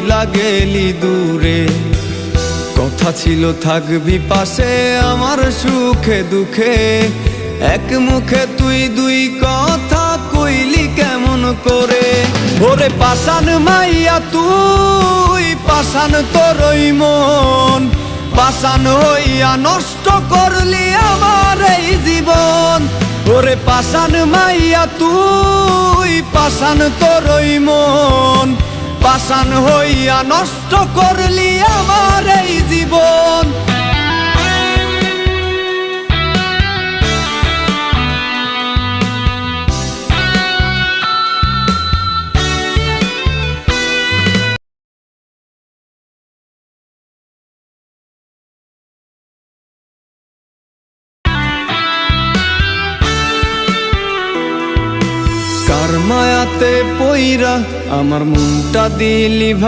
ভুইলা গেলি দূরে। কথা ছিল থাকবি পাশে আমার সুখে দুঃখে, এক মুখে তুই দুই কথা কইলি কেমন করে। ওরে পাষাণ মাইয়া তুই, পাষাণ তোরই মন, পাষাণ হইয়া নষ্ট করলি আমার এই জীবন। ওরে পাষাণ মাইয়া তুই, পাষাণ তোরই মন, পাষাণ হইয়া নষ্ট করলি আমার এই জীবন। কার মায়াতে পইরা আমার মনটা দিলি